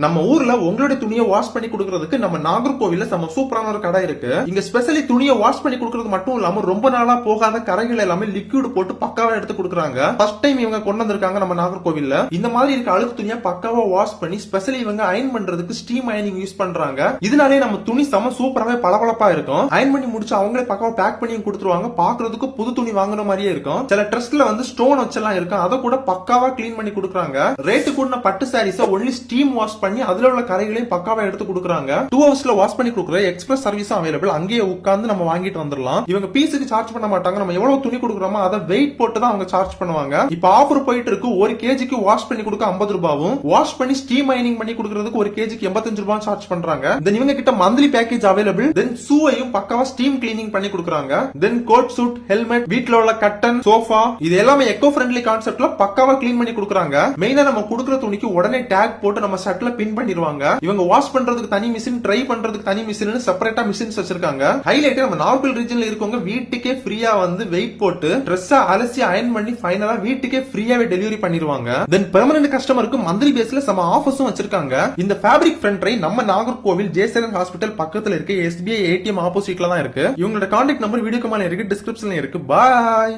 நம்ம ஊர்ல உங்களுடைய துணியை வாஷ் பண்ணி கொடுக்கறதுக்கு நம்ம நாகர்கோவில்ல நம்ம சூப்பரான ஒரு கடை இருக்கு. இங்க ஸ்பெஷலி துணியை வாஷ் பண்ணி கொடுக்கறது மட்டும் இல்லாம ரொம்ப நாளா போகாத கரைகள் எல்லாமே லிக்விட் போட்டு பக்காவா எடுத்து கொடுக்குறாங்க. ஃபர்ஸ்ட் டைம் இவங்க கொண்டு வந்திருக்காங்க நம்ம நாகர்கோவில்ல. இந்த மாதிரி இருக்க அழுக்கு துணியை பக்காவா வாஷ் பண்ணி ஸ்பெஷலி இவங்க அயன் பண்றதுக்கு ஸ்டீம் அயனிங் யூஸ் பண்றாங்க. இதனாலே நம்ம துணி செம சூப்பராவே பளபளப்பா இருக்கும். அயன் பண்ணி முடிச்சு அவங்களே பக்காவா பேக் பண்ணி கொடுத்துருவாங்க. பாக்குறதுக்கு புது துணி வாங்குற மாதிரியே இருக்கும். சில ட்ரெஸ்ல வந்து ஸ்டோன் வச்செல்லாம் இருக்கும். அதை கூட பக்காவா கிளீன் பண்ணி கொடுக்குறாங்க. ரேட்டு கூட பட்டு சாரீஸ் ஒன்லி ஸ்டீம் வாஷ் பண்ணி அதுல உள்ள கரைகளையும் பக்காவா எடுத்து கொடுக்குறாங்க. 2 ஹவர்ஸ்ல வாஷ் பண்ணி கொடுக்குற எக்ஸ்பிரஸ் சர்வீஸ் அவைலபிள். அங்கேயே உட்கார்ந்து நம்ம வாங்கிட்டு வந்துடலாம். இவங்க பீஸுக்கு சார்ஜ் பண்ண மாட்டாங்க. நம்ம எவ்வளவு துணி கொடுக்குறோமோ அதை வெயிட் போட்டு தான் அவங்க சார்ஜ் பண்ணுவாங்க. இப்ப ஆஃபர் போயிட்டு இருக்கு. ஒரு கேஜிக்கு வாஷ் பண்ணி கொடுக்க 50 ரூபாயும், வாஷ் பண்ணி ஸ்டீம் அயனிங் பண்ணி கொடுக்கறதுக்கு ஒரு கேஜிக்கு 85 ரூபாய் சார்ஜ் பண்றாங்க. தென் இவங்க கிட்ட மந்த்லி பேக்கேஜ் அவைலபிள். தென் ஷூவையும் பக்காவா ஸ்டீம் கிளீனிங் பண்ணி கொடுக்குறாங்க. தென் கோட் சூட், ஹெல்மெட், வீட்ல உள்ள கட்டன், சோஃபா இது எல்லாமே எக்கோ ஃப்ரெண்ட்லி கான்செப்ட்ல பக்காவா கிளீன் பண்ணி கொடுக்குறாங்க. மெயினா நம்ம கொடுக்குற துணிக்கு உடனே டேக் போட்டு நம்ம ஷர்ட்ல பின் பண்ணிடுவாங்க. இவங்க வாஷ் பண்றதுக்கு தனி மிஷின், ட்ரை பண்றதுக்கு தனி மிஷின் செப்பரேட்டா மிஷின்ஸ் வச்சிருக்காங்க. ஹைலைட் நம்ம நாகர்கோவில் ரீஜன்ல இருக்கவங்க வீட்டுக்கே ஃப்ரீயா வந்து வெயிட் போட்டு ட்ரெஸ் அலசி அயன் பண்ணி ஃபைனலா வீட்டுக்கே ஃப்ரீயாவே டெலிவரி பண்ணிடுவாங்க. தென் பெர்மனன்ட் கஸ்டமருக்கு மந்த்லி பேஸ்ல சம ஆஃபர்ஸும் வச்சிருக்காங்க. இந்த ஃபேப்ரிக் ஃப்ரண்ட் ட்ரை நம்ம நாகர்கோவில் ஜேசரன் ஹாஸ்பிட்டல் பக்கத்துல இருக்கு. SBI ATM ஆப்போசிட்ல தான் இருக்கு. இவங்களோட கான்டாக்ட் நம்பர் வீடியோக்கு மேல இருக்கு, டிஸ்கிரிப்ஷன்ல இருக்கு. பாய்.